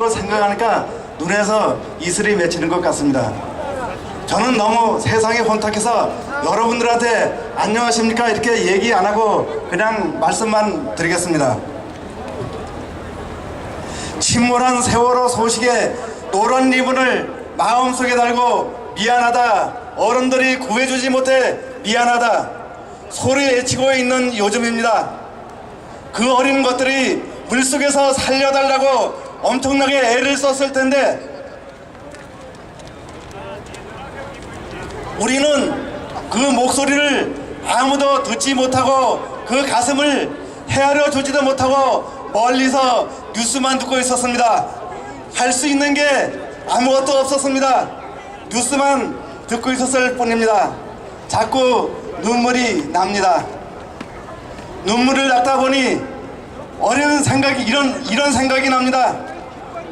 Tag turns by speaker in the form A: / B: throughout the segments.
A: 생각하니까 눈에서 이슬이 맺히는 것 같습니다. 저는 너무 세상에 혼탁해서 여러분들한테 안녕하십니까 이렇게 얘기 안 하고 그냥 말씀만 드리겠습니다. 침몰한 세월호 소식에 노란 리본을 마음속에 달고 미안하다, 어른들이 구해주지 못해 미안하다 소리 외치고 있는 요즘입니다. 그 어린 것들이 물속에서 살려달라고 엄청나게 애를 썼을 텐데 우리는 그 목소리를 아무도 듣지 못하고 그 가슴을 헤아려 주지도 못하고 멀리서 뉴스만 듣고 있었습니다. 할 수 있는 게 아무것도 없었습니다. 뉴스만 듣고 있었을 뿐입니다. 자꾸 눈물이 납니다. 눈물을 닦다 보니 어려운 생각이 이런 생각이 납니다.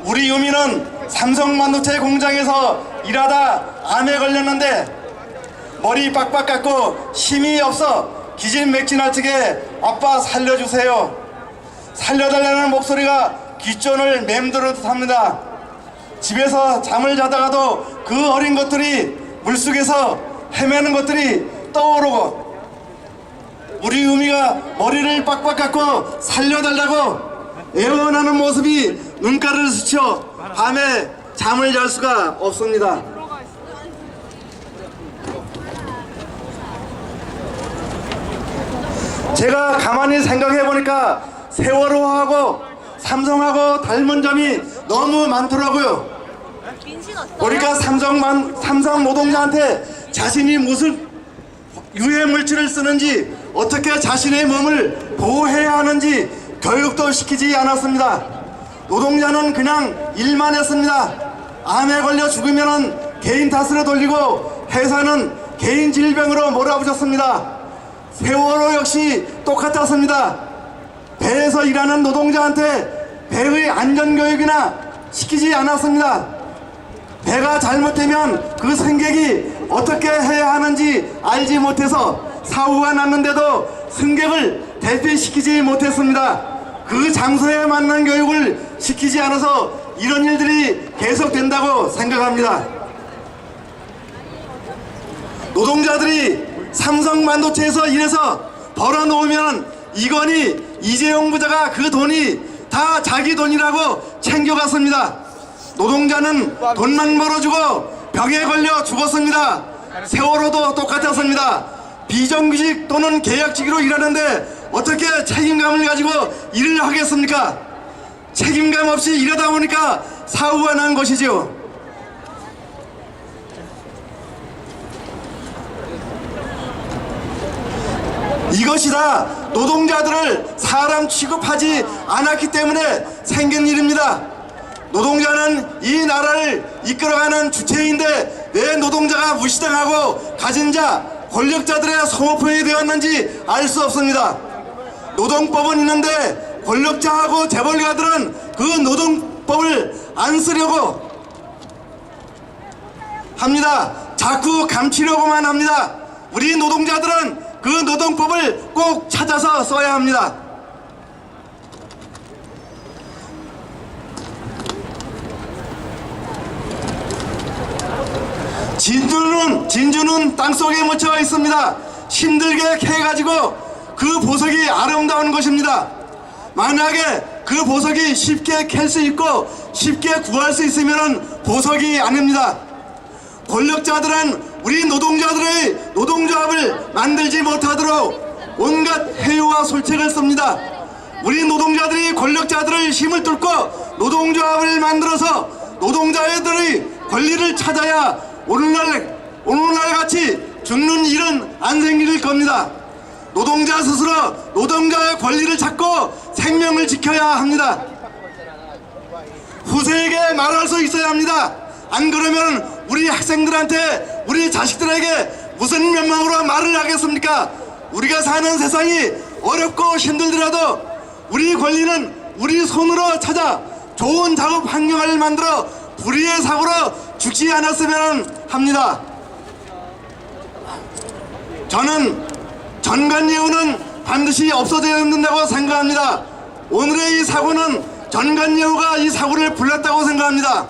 A: 우리 유미는 삼성반도체 공장에서 일하다 암에 걸렸는데 머리 빡빡 깎고 힘이 없어 기진맥진할지게 아빠 살려주세요. 살려달라는 목소리가 귓전을 맴도르듯 합니다. 집에서 잠을 자다가도 그 어린 것들이 물속에서 헤매는 것들이 떠오르고 우리 유미가 머리를 빡빡 깎고 살려달라고 애원하는 모습이 눈가를 스쳐 밤에 잠을 잘 수가 없습니다. 제가 가만히 생각해 보니까 세월호하고 삼성하고 닮은 점이 너무 많더라고요. 그러니까 삼성 노동자한테 자신이 무슨 유해 물질을 쓰는지 어떻게 자신의 몸을 보호해야 하는지 교육도 시키지 않았습니다. 노동자는 그냥 일만 했습니다. 암에 걸려 죽으면 개인 탓으로 돌리고 회사는 개인 질병으로 몰아붙였습니다. 세월호 역시 똑같았습니다. 배에서 일하는 노동자한테 배의 안전교육이나 시키지 않았습니다. 배가 잘못되면 그 승객이 어떻게 해야 하는지 알지 못해서 사고가 났는데도 승객을 대피시키지 못했습니다. 그 장소에 맞는 교육을 시키지 않아서 이런 일들이 계속된다고 생각합니다. 노동자들이 삼성반도체에서 일해서 벌어놓으면 이건희, 이재용 부자가 그 돈이 다 자기 돈이라고 챙겨갔습니다. 노동자는 돈만 벌어주고 병에 걸려 죽었습니다. 세월호도 똑같았습니다. 비정규직 또는 계약직으로 일하는데 어떻게 책임감을 가지고 일을 하겠습니까? 책임감 없이 일하다 보니까 사고가 난 것이죠. 이것이 다 노동자들을 사람 취급하지 않았기 때문에 생긴 일입니다. 노동자는 이 나라를 이끌어가는 주체인데 왜 노동자가 무시당하고 가진 자, 권력자들의 소모품이 되었는지 알 수 없습니다. 노동법은 있는데 권력자하고 재벌가들은 그 노동법을 안 쓰려고 합니다. 자꾸 감추려고만 합니다. 우리 노동자들은 그 노동법을 꼭 찾아서 써야 합니다. 진주는 땅속에 묻혀 있습니다. 힘들게 캐가지고 그 보석이 아름다운 것입니다. 만약에 그 보석이 쉽게 캘 수 있고 쉽게 구할 수 있으면 보석이 아닙니다. 권력자들은 우리 노동자들의 노동조합을 만들지 못하도록 온갖 해유와 솔책을 씁니다. 우리 노동자들이 권력자들의 힘을 뚫고 노동조합을 만들어서 노동자들의 권리를 찾아야 오늘날 같이 죽는 일은 안 생길 겁니다. 노동자 스스로 노동자의 권리를 찾고 생명을 지켜야 합니다. 후세에게 말할 수 있어야 합니다. 안 그러면 우리 학생들한테 우리 자식들에게 무슨 면목으로 말을 하겠습니까? 우리가 사는 세상이 어렵고 힘들더라도 우리 권리는 우리 손으로 찾아 좋은 작업 환경을 만들어 불의의 사고로 죽지 않았으면 합니다. 저는 전관예우는 반드시 없어져야 된다고 생각합니다. 오늘의 이 사고는 전관예우가 이 사고를 불렀다고 생각합니다.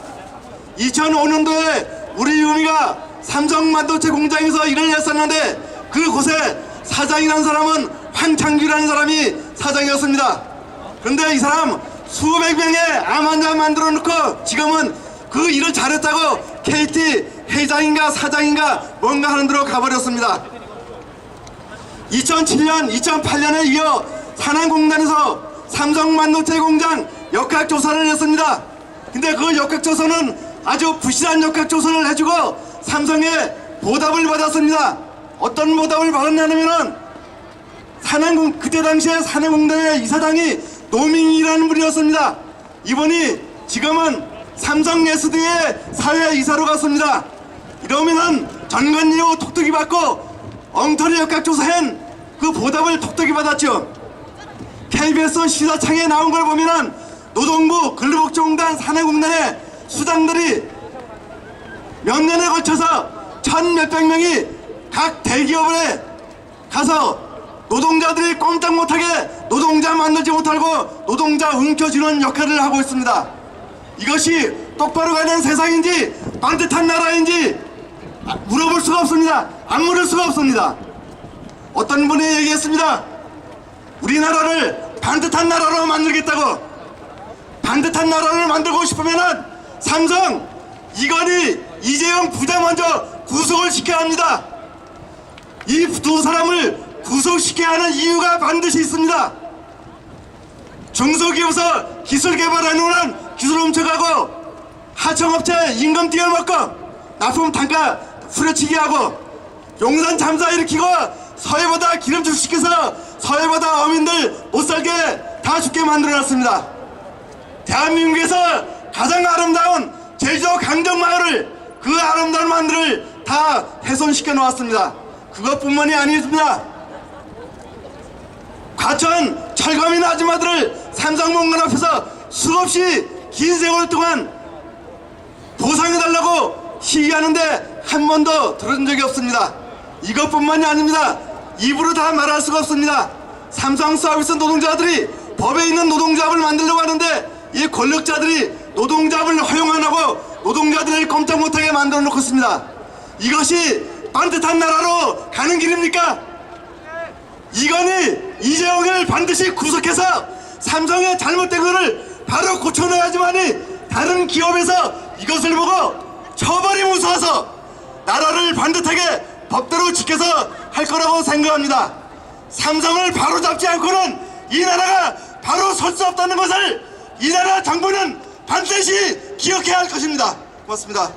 A: 2005년도에 우리 유미가 삼성 반도체 공장에서 일을 했었는데 그곳에 사장이라는 사람은 황창규라는 사람이 사장이었습니다. 그런데 이 사람 수백 명의 암 환자 만들어 놓고 지금은 그 일을 잘했다고 KT 회장인가 사장인가 뭔가 하는 데로 가버렸습니다. 2007년, 2008년에 이어 산안공단에서 삼성 반도체 공장 역학조사를 했습니다. 근데 그 역학조사는 아주 부실한 역학조사를 해주고 삼성에 보답을 받았습니다. 어떤 보답을 받았냐면은 그때 당시에 산안공단의 이사장이 노민이라는 분이었습니다. 이분이 지금은 삼성 SD의 사회이사로 갔습니다. 이러면은 전관예우 톡톡이 받고 엉터리 역학조사한 그 보답을 톡톡이 받았죠. KBS 시사창에 나온 걸 보면은 노동부 근로복지공단 산하공단의 수장들이 몇 년에 걸쳐서 1,000몇백 명이 각 대기업에 가서 노동자들이 꼼짝 못하게 노동자 만들지 못하고 노동자 움켜쥐는 역할을 하고 있습니다. 이것이 똑바로 가는 세상인지 반듯한 나라인지 물어볼 수가 없습니다. 안 물을 수가 없습니다. 어떤 분이 얘기했습니다. 우리나라를 반듯한 나라로 만들겠다고. 반듯한 나라를 만들고 싶으면은 삼성, 이건희, 이재용 부자 먼저 구속을 시켜야 합니다. 이 두 사람을 구속시켜야 하는 이유가 반드시 있습니다. 중소기업에서 기술 개발하는 기술 훔쳐가고 하청업체 임금 띄어먹고 납품 단가 후려치기 하고 용산 참사 일으키고 서해바다 기름축 시켜서 서해바다 어민들 못살게 다 죽게 만들어놨습니다. 대한민국에서 가장 아름다운 제주도 강정마을을 그 아름다운 마을을 다 훼손시켜 놓았습니다. 그것뿐만이 아닙니다. 과천 철거민 아줌마들을 삼성공단 앞에서 수없이 긴 세월 동안 보상해달라고 시위하는데 한 번도 들은 적이 없습니다. 이것뿐만이 아닙니다. 입으로 다 말할 수가 없습니다. 삼성 서비스 노동자들이 법에 있는 노동조합을 만들려고 하는데 이 권력자들이 노동조합을 허용 안 하고 노동자들을 꼼짝 못하게 만들어 놓고 있습니다. 이것이 반듯한 나라로 가는 길입니까? 이건희, 이재용을 반드시 구속해서 삼성의 잘못된 것을 바로 고쳐내야지만이 다른 기업에서 이것을 보고 처벌이 무서워서 나라를 반듯하게 법대로 지켜서 할 거라고 생각합니다. 삼성을 바로 잡지 않고는 이 나라가 바로 설 수 없다는 것을 이 나라 정부는 반드시 기억해야 할 것입니다. 고맙습니다.